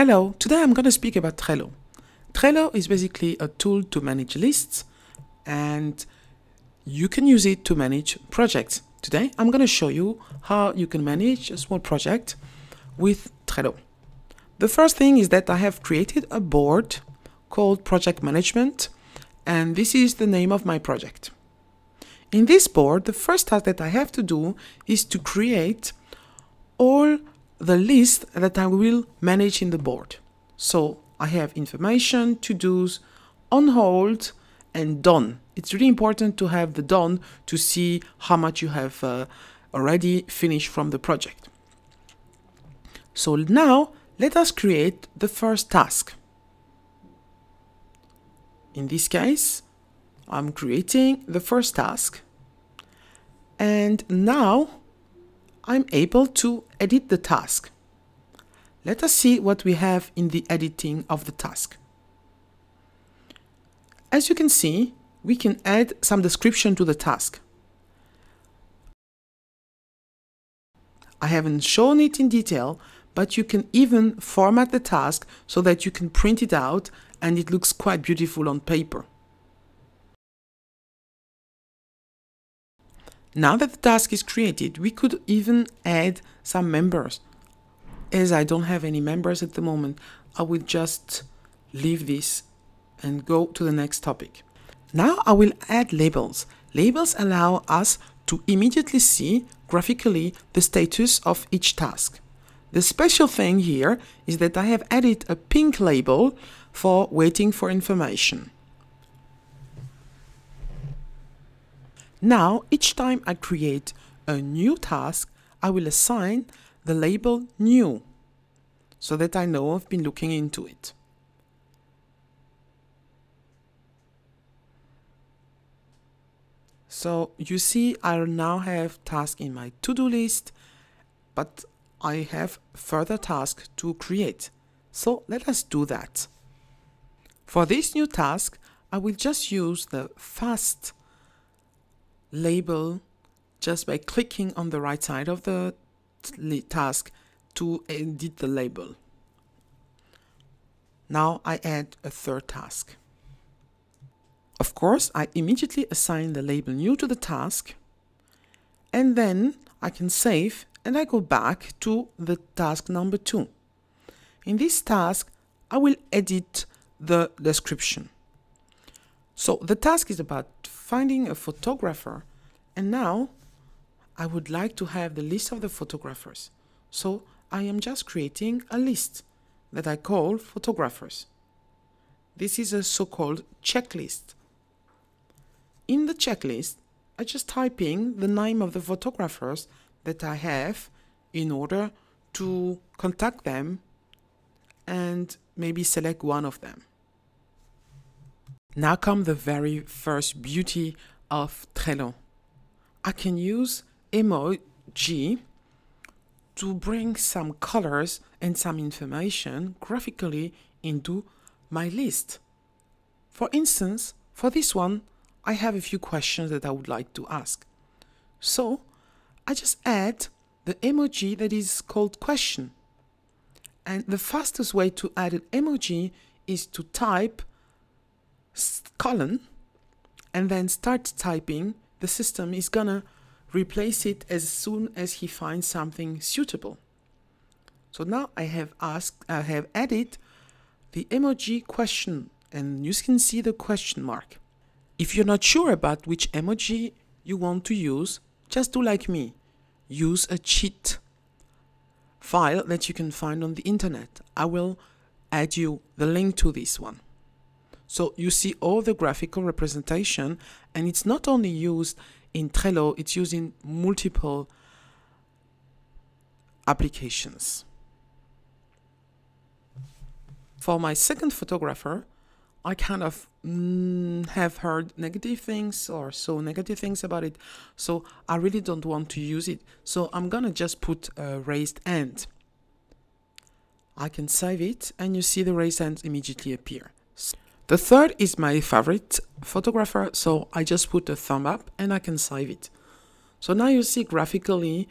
Hello, today I'm going to speak about Trello. Trello is basically a tool to manage lists and you can use it to manage projects. Today I'm going to show you how you can manage a small project with Trello. The first thing is that I have created a board called Project Management, and this is the name of my project. In this board, the first task that I have to do is to create all the list that I will manage in the board. So I have information, to-dos, on hold, and done. It's really important to have the done to see how much you have already finished from the project. So now let us create the first task. In this case, I'm creating the first task, and now I'm able to edit the task. Let us see what we have in the editing of the task. As you can see, we can add some description to the task. I haven't shown it in detail, but you can even format the task so that you can print it out and it looks quite beautiful on paper. Now that the task is created, we could even add some members. As I don't have any members at the moment, I will just leave this and go to the next topic. Now I will add labels. Labels allow us to immediately see graphically the status of each task. The special thing here is that I have added a pink label for waiting for information. Now, each time I create a new task, I will assign the label new so that I know I've been looking into it. So you see, I now have tasks in my to-do list, but I have further tasks to create. So let us do that. For this new task, I will just use the fast label just by clicking on the right side of the task to edit the label. Now I add a third task. Of course, I immediately assign the label new to the task, and then I can save and I go back to the task number 2. In this task, I will edit the description. So the task is about finding a photographer, and now I would like to have the list of the photographers. So I am just creating a list that I call photographers. This is a so-called checklist. In the checklist, I just type in the name of the photographers that I have in order to contact them and maybe select one of them. Now comes the very first beauty of Trello. I can use emoji to bring some colors and some information graphically into my list. For instance, for this one, I have a few questions that I would like to ask. So I just add the emoji that is called question. And the fastest way to add an emoji is to type colon and then start typing. The system is gonna replace it as soon as he finds something suitable. So now I have added the emoji question, and you can see the question mark. If you're not sure about which emoji you want to use, just do like me. Use a cheat file that you can find on the internet. I will add you the link to this one. So you see all the graphical representation, and it's not only used in Trello, it's used in multiple applications. For my second photographer, I kind of have heard negative things or saw negative things about it, so I really don't want to use it. So I'm gonna just put a raised hand. I can save it, and you see the raised hands immediately appear. The third is my favorite photographer, so I just put a thumb up and I can save it. So now you see graphically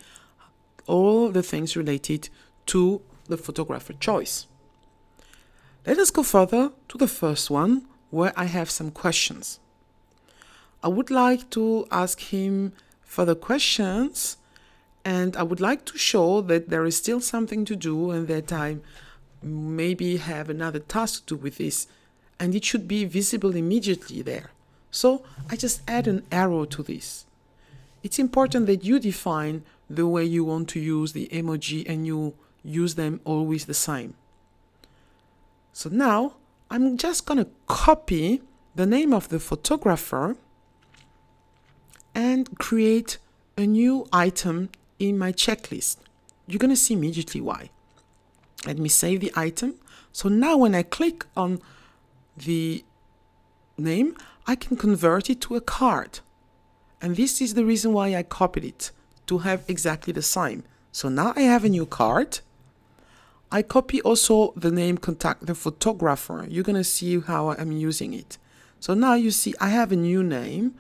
all the things related to the photographer choice. Let us go further to the first one, where I have some questions. I would like to ask him further questions, and I would like to show that there is still something to do and that I maybe have another task to do with this, and it should be visible immediately there. So I just add an arrow to this. It's important that you define the way you want to use the emoji and you use them always the same. So now I'm just going to copy the name of the photographer and create a new item in my checklist. You're going to see immediately why. Let me save the item. So now when I click on the name, I can convert it to a card. And this is the reason why I copied it, to have exactly the same. So now I have a new card. I copy also the name contact the photographer. You're going to see how I'm using it. So now you see I have a new name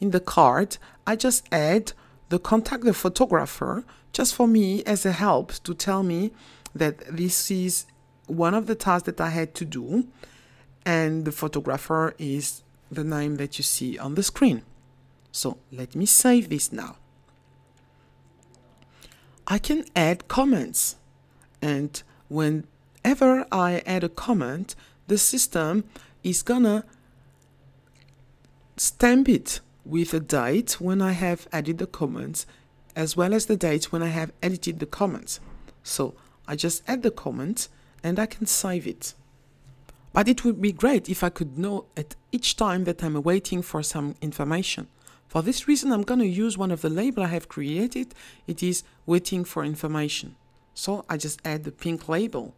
in the card. I just add the contact the photographer just for me as a help to tell me that this is one of the tasks that I had to do, and the photographer is the name that you see on the screen. So let me save this now. I can add comments, and whenever I add a comment, the system is gonna stamp it with a date when I have added the comments, as well as the date when I have edited the comments. So I just add the comment and I can save it. But it would be great if I could know at each time that I'm waiting for some information. For this reason, I'm going to use one of the labels I have created. It is waiting for information. So I just add the pink label.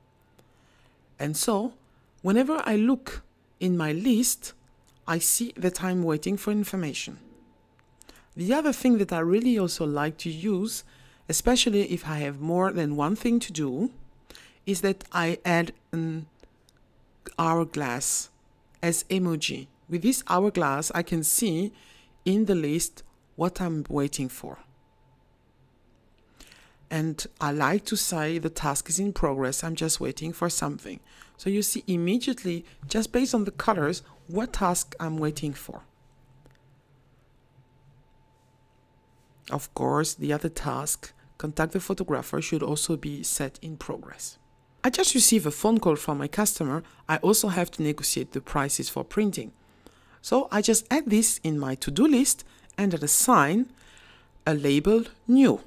And so whenever I look in my list, I see that I'm waiting for information. The other thing that I really also like to use, especially if I have more than one thing to do, is that I add an hourglass as emoji. With this hourglass, I can see in the list what I'm waiting for. And I like to say the task is in progress, I'm just waiting for something. So you see immediately, just based on the colors, what task I'm waiting for. Of course, the other task, contact the photographer, should also be set in progress. I just received a phone call from my customer. I also have to negotiate the prices for printing. So I just add this in my to-do list and assign a label new.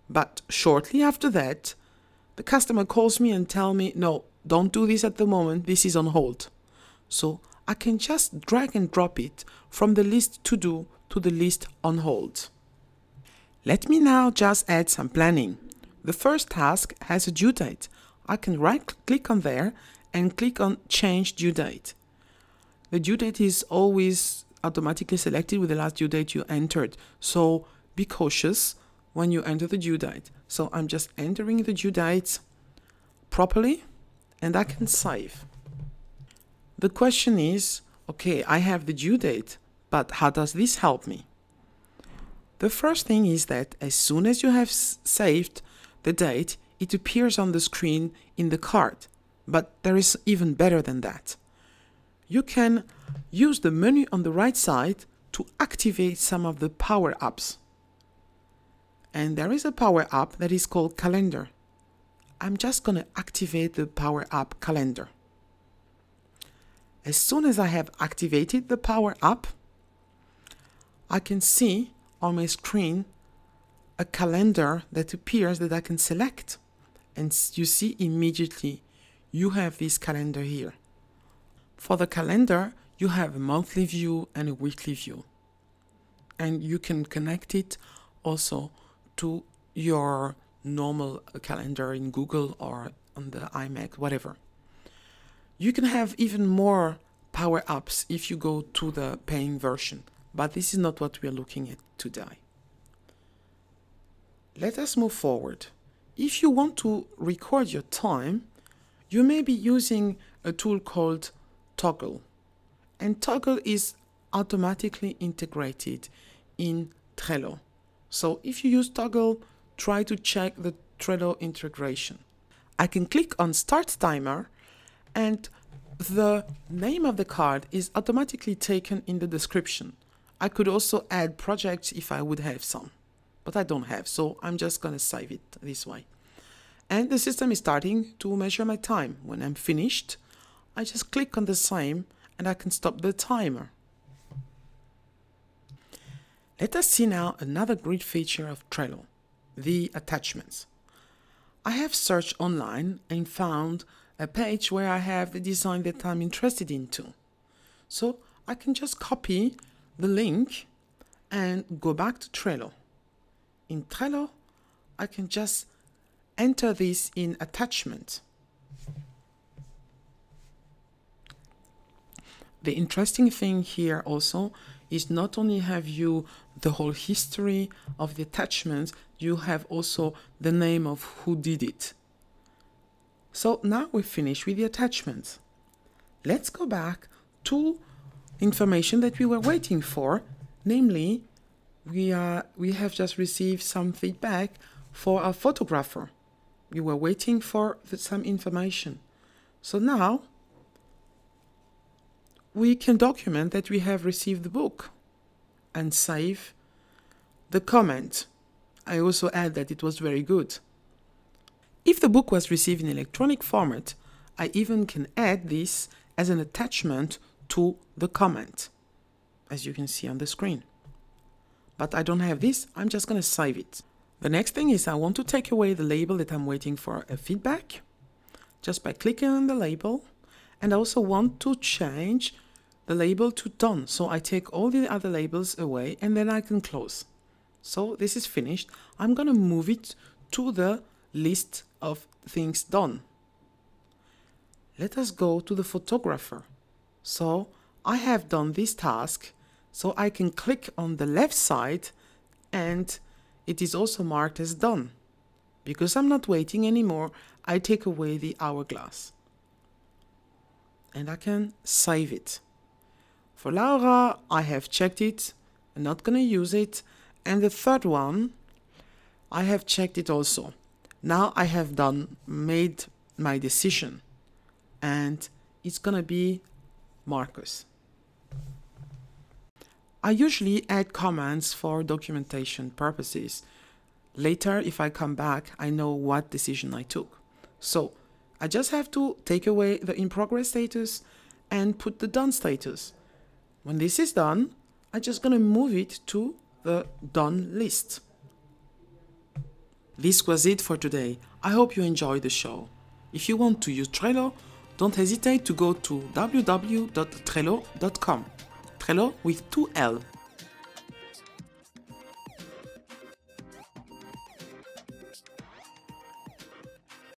But shortly after that, the customer calls me and tells me, no, don't do this at the moment, this is on hold. So I can just drag and drop it from the list to do to the list on hold. Let me now just add some planning. The first task has a due date. I can right-click on there and click on Change Due Date. The due date is always automatically selected with the last due date you entered. So be cautious when you enter the due date. So I'm just entering the due date properly and I can save. The question is, okay, I have the due date, but how does this help me? The first thing is that as soon as you have saved the date, it appears on the screen in the card. But there is even better than that. You can use the menu on the right side to activate some of the power-ups. And there is a power-up that is called Calendar. I'm just going to activate the power-up Calendar. As soon as I have activated the power-up, I can see on my screen a calendar that appears that I can select. And you see immediately you have this calendar here. For the calendar, you have a monthly view and a weekly view. And you can connect it also to your normal calendar in Google or on the iMac, whatever. You can have even more power-ups if you go to the paying version, but this is not what we are looking at today. Let us move forward. If you want to record your time, you may be using a tool called Toggle. And Toggle is automatically integrated in Trello. So if you use Toggle, try to check the Trello integration. I can click on Start Timer and the name of the card is automatically taken in the description. I could also add projects if I would have some, but I don't have, so I'm just going to save it this way. And the system is starting to measure my time. When I'm finished, I just click on the same and I can stop the timer. Let us see now another great feature of Trello, the attachments. I have searched online and found a page where I have the design that I'm interested into. So I can just copy the link and go back to Trello. In Trello, I can just enter this in attachment. The interesting thing here also is not only have you the whole history of the attachment, you have also the name of who did it. So now we're finished with the attachments. Let's go back to information that we were waiting for, namely we have just received some feedback for our photographer. We were waiting for some information. So now we can document that we have received the book and save the comment. I also add that it was very good. If the book was received in electronic format, I even can add this as an attachment to the comment, as you can see on the screen. But I don't have this, I'm just going to save it. The next thing is I want to take away the label that I'm waiting for a feedback, just by clicking on the label. And I also want to change the label to done. So I take all the other labels away and then I can close. So this is finished. I'm going to move it to the list of things done. Let us go to the photographer. So I have done this task, so I can click on the left side and it is also marked as done. Because I'm not waiting anymore, I take away the hourglass. And I can save it. For Laura, I have checked it. I'm not going to use it. And the third one, I have checked it also. Now I have made my decision. And it's going to be Marcus. I usually add comments for documentation purposes. Later, if I come back, I know what decision I took. So I just have to take away the in progress status and put the done status. When this is done, I'm just going to move it to the done list. This was it for today. I hope you enjoyed the show. If you want to use Trello, don't hesitate to go to www.trello.com. Trello with 2 L.